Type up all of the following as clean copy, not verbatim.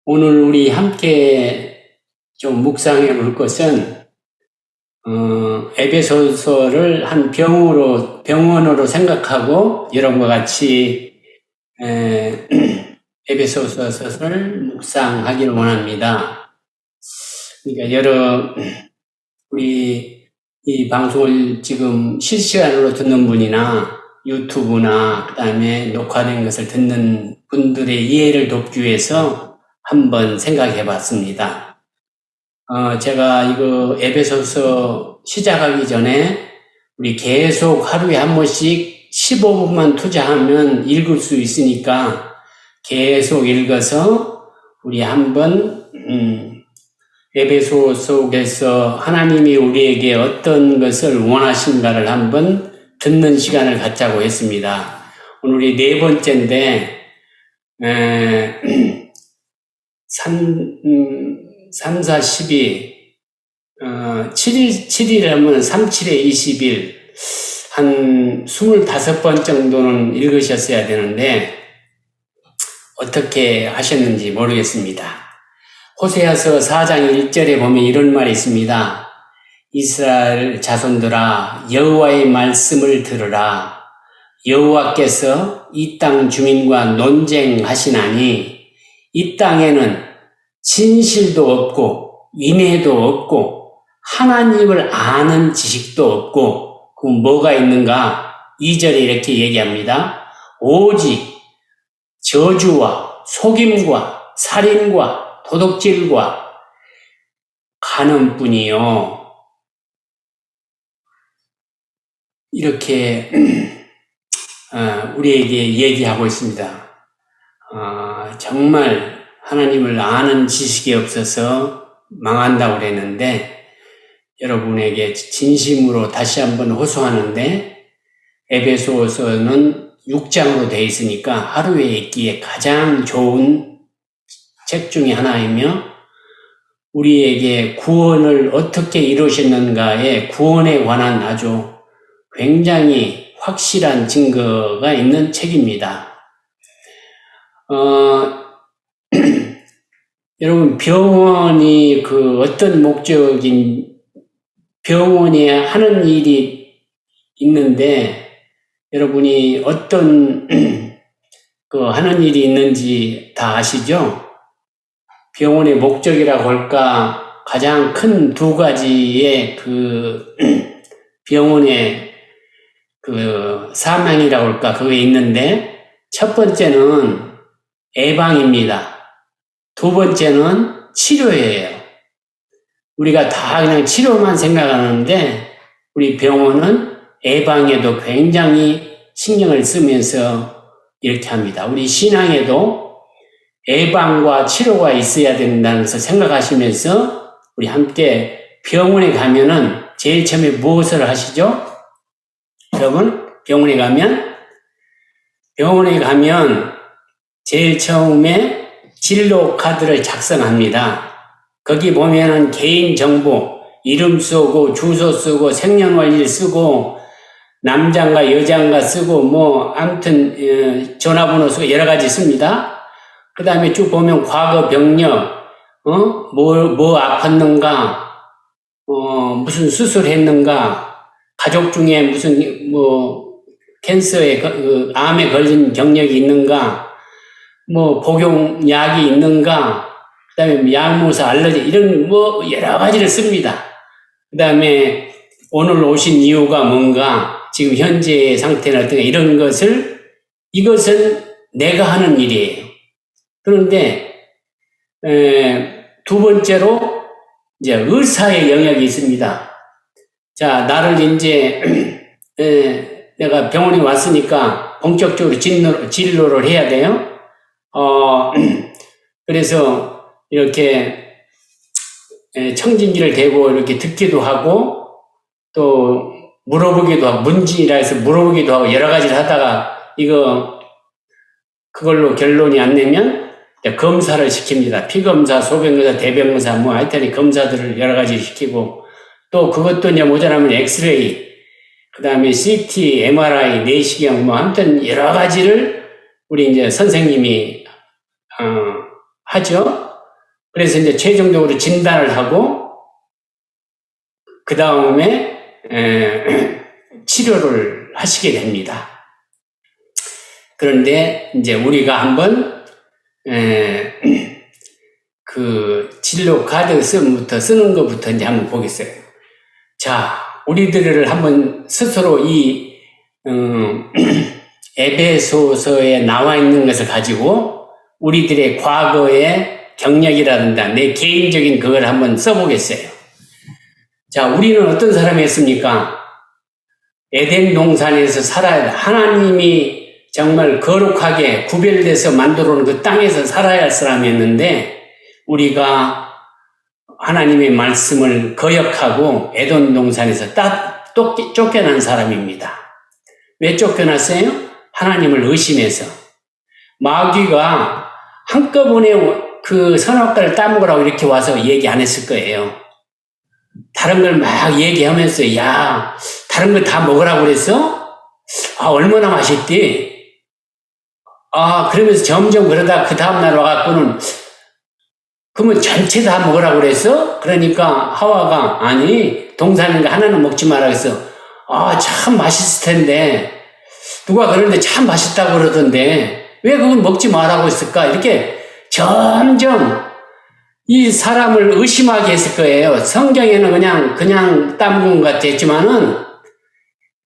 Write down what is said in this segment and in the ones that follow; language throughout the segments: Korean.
오늘 우리 함께 좀 묵상해 볼 것은 에베소서를 한 병원으로 생각하고 여러분과 같이 에베소서를 묵상하기를 원합니다. 그러니까 우리 이 방송을 지금 실시간으로 듣는 분이나 유튜브나 그다음에 녹화된 것을 듣는 분들의 이해를 돕기 위해서 한번 생각해 봤습니다. 제가 이거 에베소서 시작하기 전에 우리 계속 하루에 한 번씩 15분만 투자하면 읽을 수 있으니까 계속 읽어서 우리 한번 에베소 속에서 하나님이 우리에게 어떤 것을 원하신가를 한번 듣는 시간을 갖자고 했습니다. 오늘 우리 네 번째인데 3, 4, 12, 7일 하면 3, 7에 20일, 한 25번 정도는 읽으셨어야 되는데, 어떻게 하셨는지 모르겠습니다. 호세아서 4장 1절에 보면 이런 말이 있습니다. 이스라엘 자손들아, 여호와의 말씀을 들으라. 여호와께서 이 땅 주민과 논쟁하시나니, 이 땅에는 진실도 없고 인애도 없고 하나님을 아는 지식도 없고 그럼 뭐가 있는가? 2절에 이렇게 얘기합니다. 오직 저주와 속임과 살인과 도둑질과 간음뿐이요. 이렇게 우리에게 얘기하고 있습니다. 정말 하나님을 아는 지식이 없어서 망한다고 그랬는데 여러분에게 진심으로 다시 한번 호소하는데 에베소서는 6장으로 되어 있으니까 하루에 읽기에 가장 좋은 책 중에 하나이며 우리에게 구원을 어떻게 이루셨는가에 구원에 관한 아주 굉장히 확실한 증거가 있는 책입니다. 여러분, 병원이 어떤 병원이 하는 일이 있는데, 여러분이 어떤, 하는 일이 있는지 다 아시죠? 병원의 목적이라고 할까, 가장 큰 두 가지의 병원의 사명이라고 할까, 그게 있는데, 첫 번째는 예방입니다. 두 번째는 치료예요. 우리가 다 그냥 치료만 생각하는데 우리 병원은 예방에도 굉장히 신경을 쓰면서 이렇게 합니다. 우리 신앙에도 예방과 치료가 있어야 된다는 것을 생각하시면서 우리 함께 병원에 가면은 제일 처음에 무엇을 하시죠? 여러분, 병원에 가면 제일 처음에 진로 카드를 작성합니다. 거기 보면은 개인 정보, 이름 쓰고, 주소 쓰고, 생년월일 쓰고, 남자인가 여자인가 쓰고, 아무튼, 전화번호 쓰고, 여러 가지 씁니다. 그 다음에 쭉 보면 과거 병력, 뭐 아팠는가, 무슨 수술했는가, 가족 중에 무슨, 캔서에, 암에 걸린 경력이 있는가, 복용약이 있는가, 그 다음에 약물사 알러지, 이런 여러 가지를 씁니다. 그 다음에 오늘 오신 이유가 뭔가, 지금 현재의 상태는 어떤가, 이것은 내가 하는 일이에요. 그런데, 두 번째로, 이제 의사의 영역이 있습니다. 자, 나를 이제, 내가 병원에 왔으니까 본격적으로 진료를 해야 돼요. 그래서 이렇게 청진기를 대고 이렇게 듣기도 하고 또 물어보기도 하고 문진이라 해서 물어보기도 하고 여러 가지를 하다가 그걸로 결론이 안 내면 검사를 시킵니다. 피검사, 소변검사, 대변검사 하여튼 검사들을 여러 가지 시키고 또 그것도 이제 모자라면 엑스레이 그 다음에 CT, MRI, 내시경 아무튼 여러 가지를 우리 이제 선생님이 하죠. 그래서 이제 최종적으로 진단을 하고 그 다음에 치료를 하시게 됩니다. 그런데 이제 우리가 한번 그 진료 카드 쓰는 것부터 이제 한번 보겠어요. 자, 우리들을 한번 스스로 이 에베소서에 나와 있는 것을 가지고 우리들의 과거의 경력이라든가 내 개인적인 그걸 한번 써보겠어요. 자, 우리는 어떤 사람이었습니까? 에덴 동산에서 살아야 하나님이 정말 거룩하게 구별돼서 만들어 놓은 그 땅에서 살아야 할 사람이었는데 우리가 하나님의 말씀을 거역하고 에덴 동산에서 쫓겨난 사람입니다. 왜 쫓겨났어요? 하나님을 의심해서. 마귀가 한꺼번에 그 선악과를 따먹으라고 이렇게 와서 얘기 안 했을 거예요. 다른 걸 막 얘기하면서 야, 다른 거 다 먹으라고 그랬어? 아, 얼마나 맛있디? 아, 그러면서 점점 그러다 그 다음날 와갖고는 그러면 전체 다 먹으라고 그랬어? 그러니까 하와가 아니 동산인 거 하나는 먹지 마라 그랬어. 아, 참 맛있을 텐데 누가 그러는데 참 맛있다고 그러던데 왜 그걸 먹지 말라고 했을까? 이렇게 점점 이 사람을 의심하게 했을 거예요. 성경에는 그냥 따먹은 것 같았지만은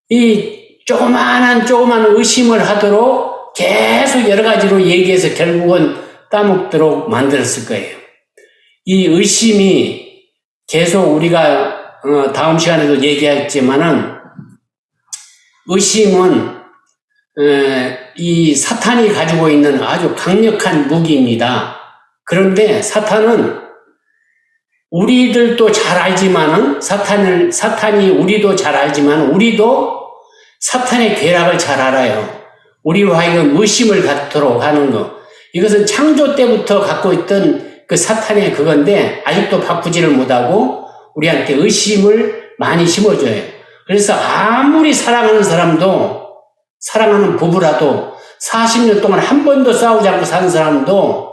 이 조그마한 의심을 하도록 계속 여러 가지로 얘기해서 결국은 따먹도록 만들었을 거예요. 이 의심이 계속 우리가 다음 시간에도 얘기했지만은 의심은 이 사탄이 가지고 있는 아주 강력한 무기입니다. 그런데 사탄은 우리들도 잘 알지만은 사탄이 우리도 잘 알지만 우리도 사탄의 괴락을 잘 알아요. 우리로 하여금 의심을 갖도록 하는 거. 이것은 창조 때부터 갖고 있던 그 사탄의 그건데 아직도 바꾸지를 못하고 우리한테 의심을 많이 심어줘요. 그래서 아무리 사랑하는 사람도 사랑하는 부부라도 40년 동안 한 번도 싸우지 않고 사는 사람도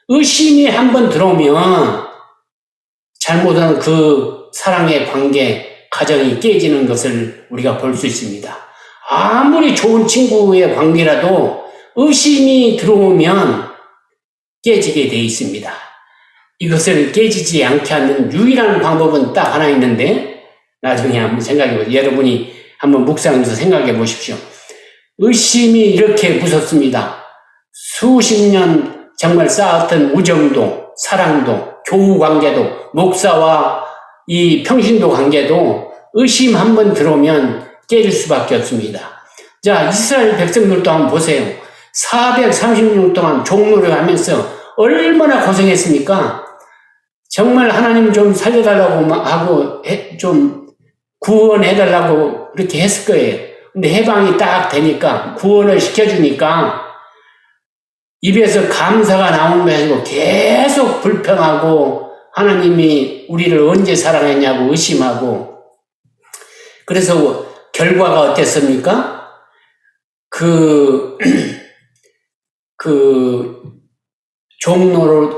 의심이 한 번 들어오면 잘못한 그 사랑의 관계, 가정이 깨지는 것을 우리가 볼 수 있습니다. 아무리 좋은 친구의 관계라도 의심이 들어오면 깨지게 돼 있습니다. 이것을 깨지지 않게 하는 유일한 방법은 딱 하나 있는데 나중에 한번 생각해 보세요. 여러분이 한번 묵상해서 생각해 보십시오. 의심이 이렇게 무섭습니다. 수십 년 정말 쌓았던 우정도, 사랑도, 교우 관계도, 목사와 이 평신도 관계도 의심 한번 들어오면 깨질 수밖에 없습니다. 자, 이스라엘 백성들도 한번 보세요. 430년 동안 종노를 하면서 얼마나 고생했습니까? 정말 하나님 좀 살려달라고 하고 좀 구원해달라고 그렇게 했을 거예요. 근데 해방이 딱 되니까 구원을 시켜주니까 입에서 감사가 나오는 게 아니고 계속 불평하고 하나님이 우리를 언제 사랑했냐고 의심하고 그래서 결과가 어땠습니까? 그 종로를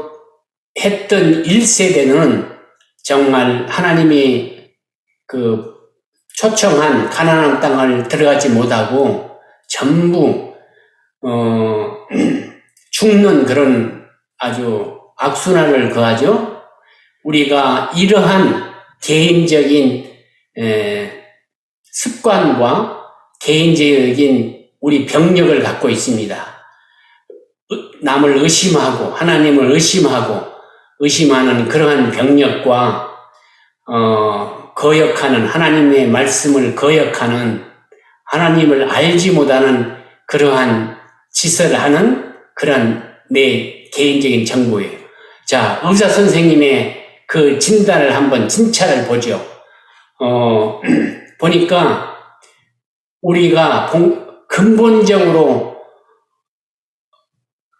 했던 1세대는 정말 하나님이 그 초청한 가나안 땅을 들어가지 못하고 전부 죽는 그런 아주 악순환을 거하죠. 우리가 이러한 개인적인 습관과 개인적인 우리 병력을 갖고 있습니다. 남을 의심하고 하나님을 의심하는 그러한 병력과 거역하는 하나님의 말씀을 거역하는 하나님을 알지 못하는 그러한 짓을 하는 그런 내 개인적인 정보예요. 자, 의사 선생님의 그 진단을 한번 진찰을 보죠. 보니까 우리가 근본적으로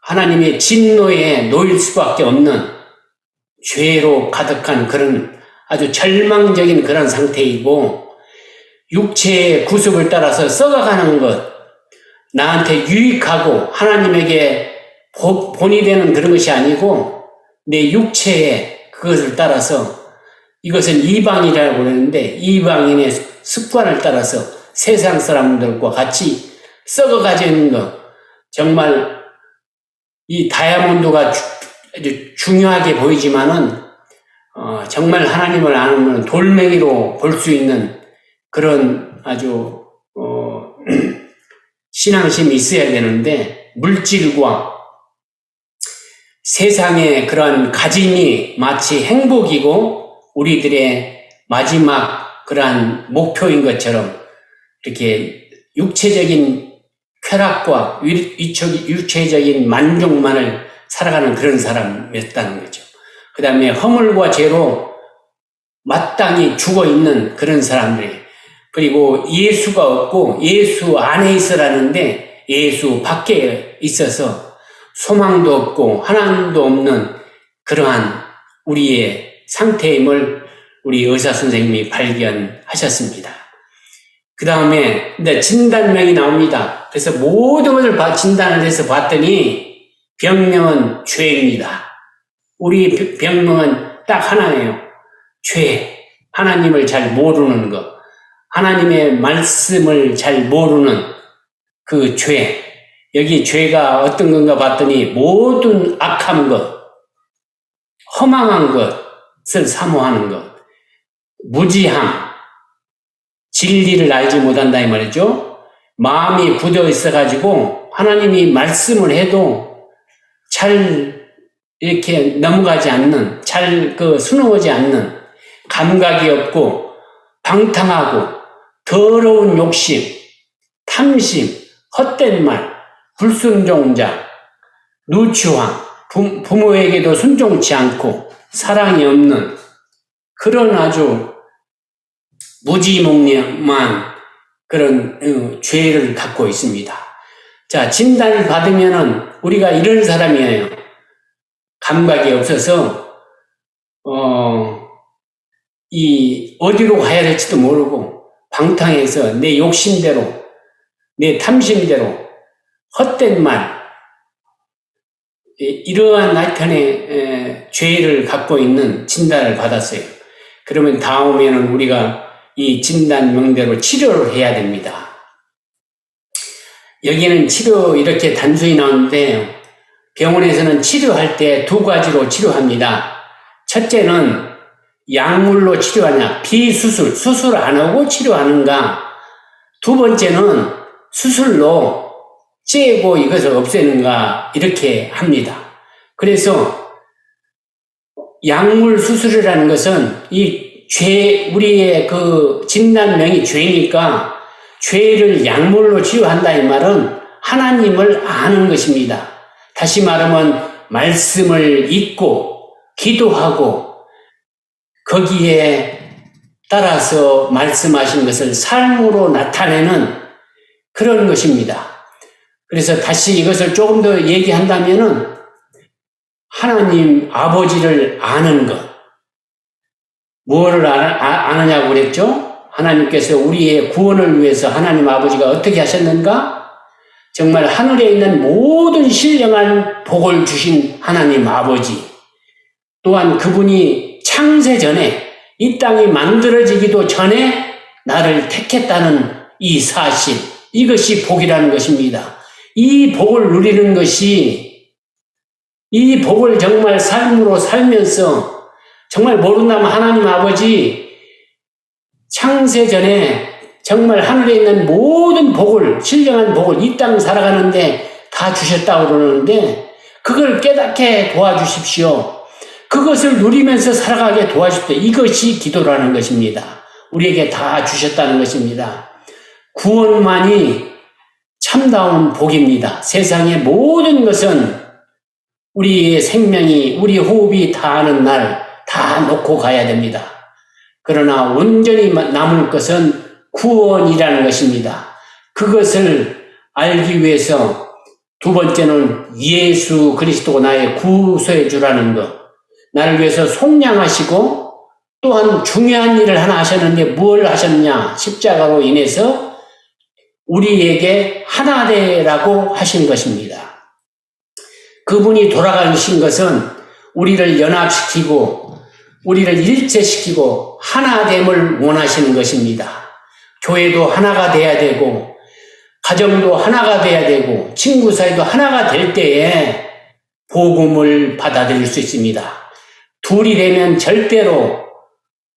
하나님의 진노에 놓일 수밖에 없는 죄로 가득한 그런 아주 절망적인 그런 상태이고 육체의 구습을 따라서 썩어가는 것, 나한테 유익하고 하나님에게 본이 되는 그런 것이 아니고 내 육체에 그것을 따라서 이것은 이방이라고 그러는데 이방인의 습관을 따라서 세상 사람들과 같이 썩어가져 있는 것. 정말 이 다이아몬드가 아주 중요하게 보이지만은 정말 하나님을 아는 돌멩이로 볼 수 있는 그런 아주 신앙심이 있어야 되는데 물질과 세상의 그러한 가짐이 마치 행복이고 우리들의 마지막 그러한 목표인 것처럼 이렇게 육체적인 쾌락과 육체적인 만족만을 살아가는 그런 사람이었다는 거죠. 그 다음에 허물과 죄로 마땅히 죽어있는 그런 사람들이, 그리고 예수가 없고 예수 안에 있으라는데 예수 밖에 있어서 소망도 없고 하나님도 없는 그러한 우리의 상태임을 우리 의사 선생님이 발견하셨습니다. 그 다음에 진단명이 나옵니다. 그래서 모든 것을 진단을 해서 봤더니 병명은 죄입니다. 우리 병명은 딱 하나예요. 죄. 하나님을 잘 모르는 것. 하나님의 말씀을 잘 모르는 그 죄. 여기 죄가 어떤 건가 봤더니 모든 악한 것, 허망한 것을 사모하는 것, 무지함, 진리를 알지 못한다 이 말이죠. 마음이 굳어 있어가지고 하나님이 말씀을 해도 잘 이렇게 넘어가지 않는, 잘 순응하지 않는, 감각이 없고 방탕하고 더러운 욕심, 탐심, 헛된 말, 불순종자, 누추함, 부모에게도 순종치 않고 사랑이 없는 그런 아주 무지몽량한 그런 죄를 갖고 있습니다. 자, 진단을 받으면은 우리가 이런 사람이에요. 감각이 없어서 어디로 가야 될지도 모르고 방탕해서 내 욕심대로, 내 탐심대로 헛된 말, 이러한 하여튼의 죄를 갖고 있는 진단을 받았어요. 그러면 다음에는 우리가 이 진단명대로 치료를 해야 됩니다. 여기는 치료 이렇게 단순히 나오는데 병원에서는 치료할 때 두 가지로 치료합니다. 첫째는 약물로 치료하냐, 비수술, 수술 안 하고 치료하는가. 두 번째는 수술로 째고 이것을 없애는가, 이렇게 합니다. 그래서 약물 수술이라는 것은 우리의 진단명이 죄니까 죄를 약물로 치유한다 이 말은 하나님을 아는 것입니다. 다시 말하면 말씀을 읽고 기도하고 거기에 따라서 말씀하신 것을 삶으로 나타내는 그런 것입니다. 그래서 다시 이것을 조금 더 얘기한다면은 하나님 아버지를 아는 것. 뭐를 아느냐고 그랬죠? 하나님께서 우리의 구원을 위해서 하나님 아버지가 어떻게 하셨는가? 정말 하늘에 있는 모든 신령한 복을 주신 하나님 아버지. 또한 그분이 창세 전에 이 땅이 만들어지기도 전에 나를 택했다는 이 사실. 이것이 복이라는 것입니다. 이 복을 누리는 것이, 이 복을 정말 삶으로 살면서 정말 모른다면 하나님 아버지 창세 전에 정말 하늘에 있는 모든 복을, 신령한 복을 이 땅 살아가는데 다 주셨다고 그러는데 그걸 깨닫게 도와주십시오. 그것을 누리면서 살아가게 도와주십시오. 이것이 기도라는 것입니다. 우리에게 다 주셨다는 것입니다. 구원만이 참다운 복입니다. 세상의 모든 것은 우리의 생명이, 우리 호흡이 닿는 날 다 놓고 가야 됩니다. 그러나 온전히 남을 것은 구원이라는 것입니다. 그것을 알기 위해서 두 번째는 예수 그리스도가 나의 구소해 주라는 것. 나를 위해서 속량하시고 또한 중요한 일을 하나 하셨는데 뭘 하셨냐? 십자가로 인해서 우리에게 하나 되라고 하신 것입니다. 그분이 돌아가신 것은 우리를 연합시키고 우리를 일체시키고 하나됨을 원하시는 것입니다. 교회도 하나가 돼야 되고 가정도 하나가 돼야 되고 친구 사이도 하나가 될 때에 복음을 받아들일 수 있습니다. 둘이 되면 절대로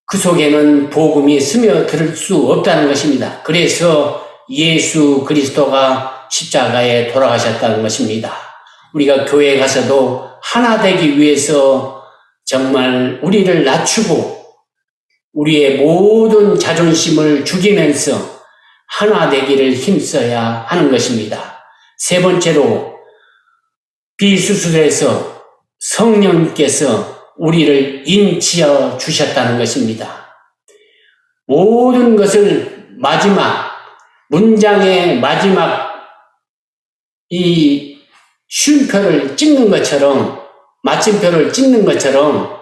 그 속에는 복음이 스며들 수 없다는 것입니다. 그래서 예수 그리스도가 십자가에 돌아가셨다는 것입니다. 우리가 교회에 가서도 하나 되기 위해서 정말 우리를 낮추고 우리의 모든 자존심을 죽이면서 하나 되기를 힘써야 하는 것입니다. 세 번째로 비수술에서 성령께서 우리를 인치어 주셨다는 것입니다. 모든 것을 마지막 문장의 마지막 이 쉼표를 찍는 것처럼 마침표를 찍는 것처럼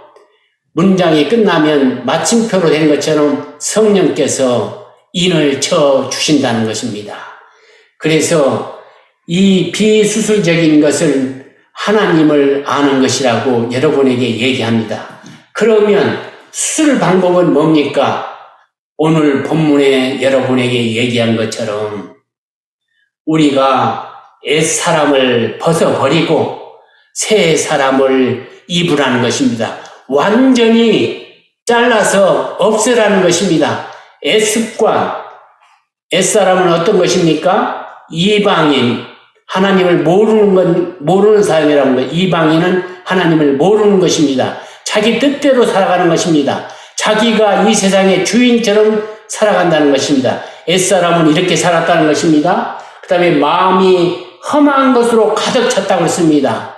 문장이 끝나면 마침표로 된 것처럼 성령께서 인을 쳐 주신다는 것입니다. 그래서 이 비수술적인 것을 하나님을 아는 것이라고 여러분에게 얘기합니다. 그러면 수술 방법은 뭡니까? 오늘 본문에 여러분에게 얘기한 것처럼 우리가 옛사람을 벗어버리고 새 사람을 입으라는 것입니다. 완전히 잘라서 없애라는 것입니다. 옛습관, 옛사람은 어떤 것입니까? 이방인, 하나님을 모르는 사람이라는 것. 이방인은 하나님을 모르는 것입니다. 자기 뜻대로 살아가는 것입니다. 자기가 이 세상의 주인처럼 살아간다는 것입니다. 옛사람은 이렇게 살았다는 것입니다. 그 다음에 마음이 험한 것으로 가득 찼다고 했습니다.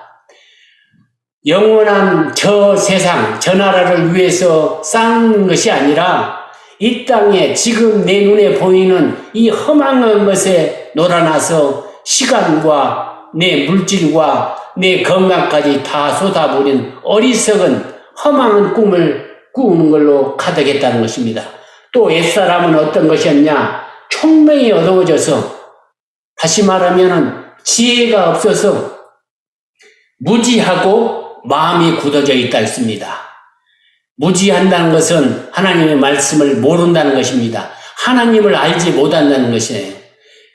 영원한 저 세상, 저 나라를 위해서 쌓는 것이 아니라 이 땅에 지금 내 눈에 보이는 이 험한 것에 놀아나서 시간과 내 물질과 내 건강까지 다 쏟아부린 어리석은 허망한 꿈을 꾸는 걸로 가득했다는 것입니다. 또 옛사람은 어떤 것이었냐? 총명이 어두워져서 다시 말하면 지혜가 없어서 무지하고 마음이 굳어져 있다 했습니다. 무지한다는 것은 하나님의 말씀을 모른다는 것입니다. 하나님을 알지 못한다는 것이에요.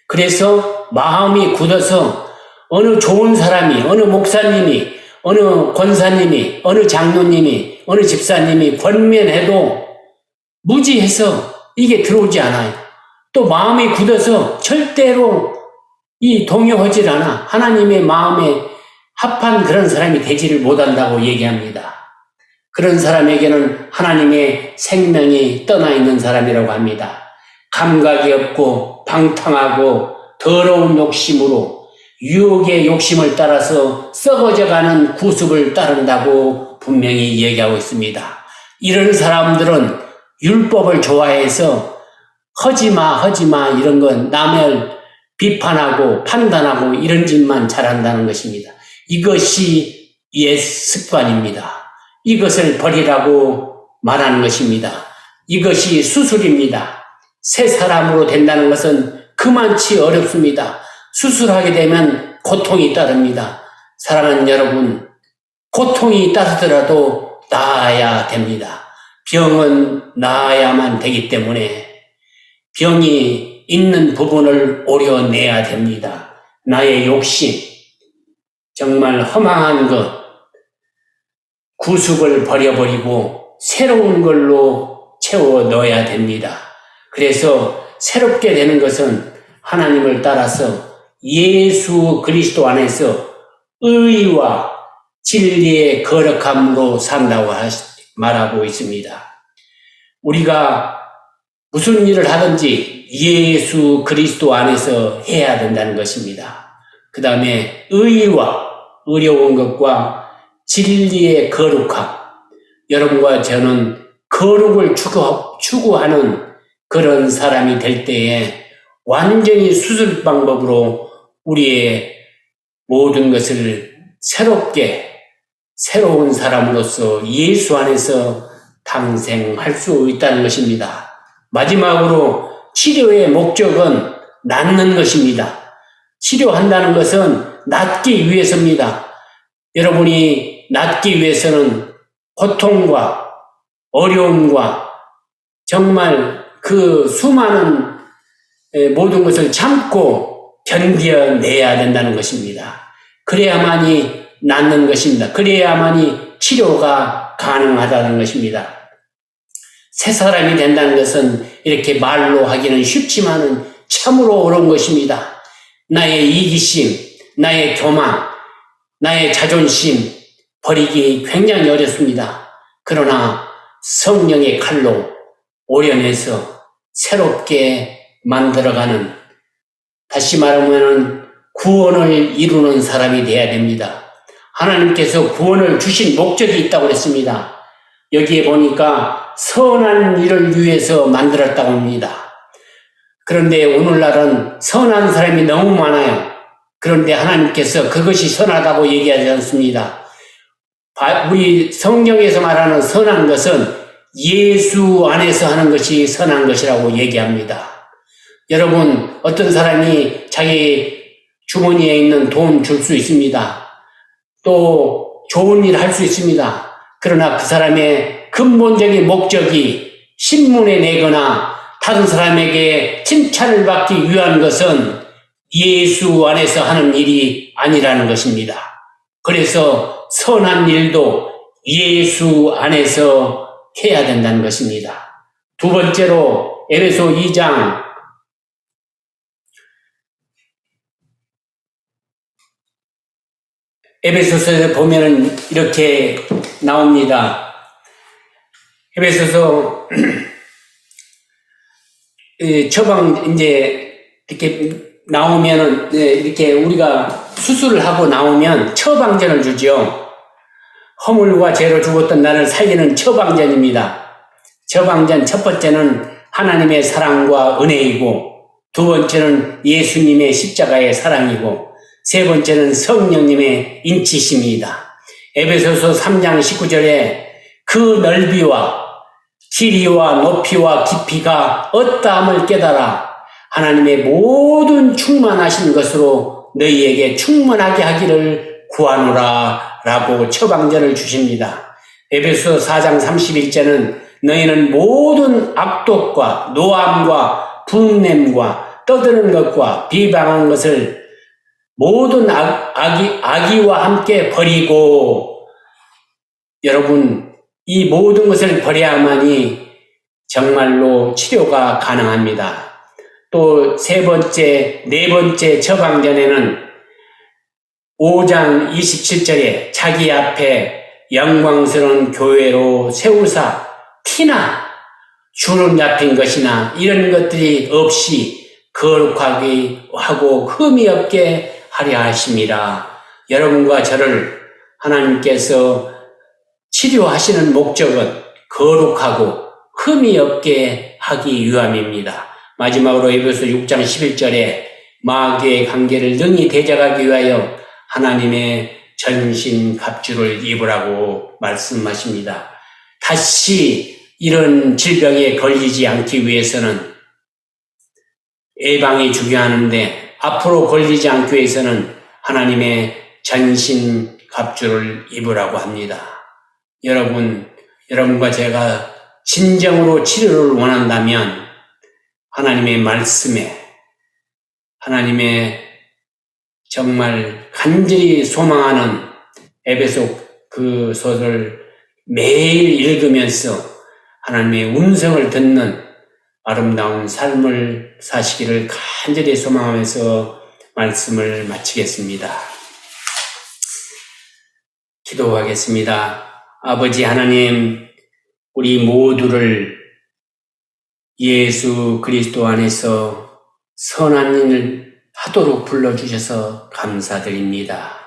그래서 마음이 굳어서 어느 좋은 사람이, 어느 목사님이, 어느 권사님이, 어느 장로님이, 어느 집사님이 권면해도 무지해서 이게 들어오지 않아요. 또 마음이 굳어서 절대로 이 동요하지 않아. 하나님의 마음에 합한 그런 사람이 되지를 못한다고 얘기합니다. 그런 사람에게는 하나님의 생명이 떠나 있는 사람이라고 합니다. 감각이 없고 방탕하고 더러운 욕심으로 유혹의 욕심을 따라서 썩어져가는 구습을 따른다고 분명히 얘기하고 있습니다. 이런 사람들은 율법을 좋아해서 하지마 이런 건 남을 비판하고 판단하고 이런 짓만 잘한다는 것입니다. 이것이 옛 습관입니다. 이것을 버리라고 말하는 것입니다. 이것이 수술입니다. 새 사람으로 된다는 것은 그만치 어렵습니다. 수술하게 되면 고통이 따릅니다. 사랑하는 여러분, 고통이 따르더라도 나아야 됩니다. 병은 나아야만 되기 때문에 병이 있는 부분을 오려내야 됩니다. 나의 욕심, 정말 허망한 것, 구습을 버려버리고 새로운 걸로 채워 넣어야 됩니다. 그래서 새롭게 되는 것은 하나님을 따라서 예수 그리스도 안에서 의와 진리의 거룩함으로 산다고 말하고 있습니다. 우리가 무슨 일을 하든지 예수 그리스도 안에서 해야 된다는 것입니다. 그 다음에 의와 어려운 것과 진리의 거룩함. 여러분과 저는 거룩을 추구하는 그런 사람이 될 때에 완전히 수술 방법으로 우리의 모든 것을 새로운 사람으로서 예수 안에서 탄생할 수 있다는 것입니다. 마지막으로 치료의 목적은 낫는 것입니다. 치료한다는 것은 낫기 위해서입니다. 여러분이 낫기 위해서는 고통과 어려움과 정말 그 수많은 모든 것을 참고 견뎌내야 된다는 것입니다. 그래야만이 낫는 것입니다. 그래야만이 치료가 가능하다는 것입니다. 새 사람이 된다는 것은 이렇게 말로 하기는 쉽지만은 참으로 어려운 것입니다. 나의 이기심, 나의 교만, 나의 자존심 버리기 굉장히 어렵습니다. 그러나 성령의 칼로 오려내서 새롭게 만들어가는, 다시 말하면 구원을 이루는 사람이 되어야 됩니다. 하나님께서 구원을 주신 목적이 있다고 그랬습니다. 여기에 보니까 선한 일을 위해서 만들었다고 합니다. 그런데 오늘날은 선한 사람이 너무 많아요. 그런데 하나님께서 그것이 선하다고 얘기하지 않습니다. 우리 성경에서 말하는 선한 것은 예수 안에서 하는 것이 선한 것이라고 얘기합니다. 여러분, 어떤 사람이 자기 주머니에 있는 돈 줄 수 있습니다. 또 좋은 일 할 수 있습니다. 그러나 그 사람의 근본적인 목적이 신문에 내거나 다른 사람에게 칭찬을 받기 위한 것은 예수 안에서 하는 일이 아니라는 것입니다. 그래서 선한 일도 예수 안에서 해야 된다는 것입니다. 두 번째로 에베소 2장 에베소서에 보면은 이렇게 나옵니다. 에베소서 처방 이제 이렇게 나오면은 이렇게 우리가 수술을 하고 나오면 처방전을 주죠. 허물과 죄로 죽었던 나를 살리는 처방전입니다. 처방전 첫 번째는 하나님의 사랑과 은혜이고, 두 번째는 예수님의 십자가의 사랑이고, 세 번째는 성령님의 인치심입니다. 에베소서 3장 19절에 그 넓이와 길이와 높이와 깊이가 어떠함을 깨달아 하나님의 모든 충만하신 것으로 너희에게 충만하게 하기를 구하노라 라고 처방전을 주십니다. 에베소 4장 31절은 너희는 모든 악독과 노함과 분냄과 떠드는 것과 비방한 것을 모든 악의와 함께 버리고, 여러분, 이 모든 것을 버려야만이 정말로 치료가 가능합니다. 또 네 번째 처방전에는 5장 27절에 자기 앞에 영광스러운 교회로 세우사 티나 주름 잡힌 것이나 이런 것들이 없이 거룩하게 하고 흠이 없게 하려 하심이라. 여러분과 저를 하나님께서 치료하시는 목적은 거룩하고 흠이 없게 하기 위함입니다. 마지막으로 에베소 6장 11절에 마귀의 관계를 능히 대적하기 위하여 하나님의 전신 갑주를 입으라고 말씀하십니다. 다시 이런 질병에 걸리지 않기 위해서는 예방이 중요한데, 앞으로 걸리지 않기 위해서는 하나님의 전신 갑주를 입으라고 합니다. 여러분과 제가 진정으로 치료를 원한다면 하나님의 말씀에, 하나님의 정말 간절히 소망하는 에베소 그 소설을 매일 읽으면서 하나님의 음성을 듣는 아름다운 삶을 사시기를 간절히 소망하면서 말씀을 마치겠습니다. 기도하겠습니다. 아버지 하나님, 우리 모두를 예수 그리스도 안에서 선한 일을 하도록 불러주셔서 감사드립니다.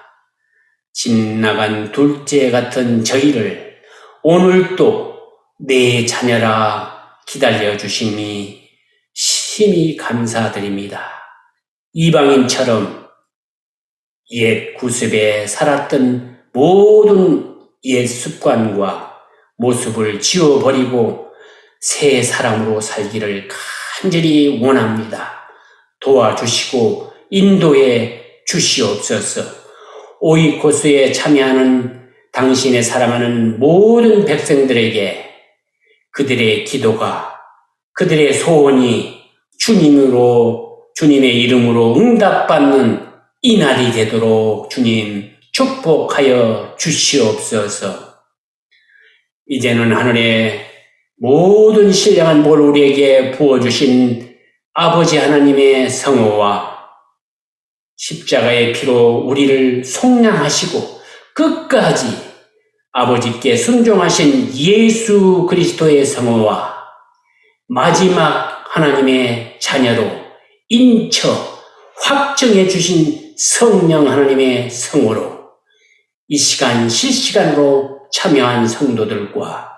집 나간 둘째 같은 저희를 오늘도 내 자녀라 기다려 주심이 심히 감사드립니다. 이방인처럼 옛 구습에 살았던 모든 옛 습관과 모습을 지워버리고 새 사람으로 살기를 간절히 원합니다. 도와주시고 인도해 주시옵소서. 오이코스에 참여하는 당신의 사랑하는 모든 백성들에게 그들의 기도가, 그들의 소원이 주님의 이름으로 응답받는 이 날이 되도록 주님 축복하여 주시옵소서. 이제는 하늘의 모든 신령한 볼 우리에게 부어주신 아버지 하나님의 성호와 십자가의 피로 우리를 속량하시고 끝까지 아버지께 순종하신 예수 그리스도의 성호와 마지막 하나님의 자녀로 인쳐 확정해 주신 성령 하나님의 성호로 이 시간 실시간으로 참여한 성도들과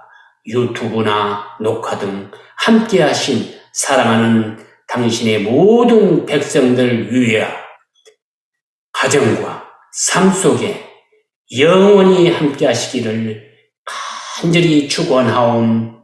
유튜브나 녹화 등 함께 하신 사랑하는 당신의 모든 백성들 위하여 가정과 삶 속에 영원히 함께 하시기를 간절히 축원하옵나이다.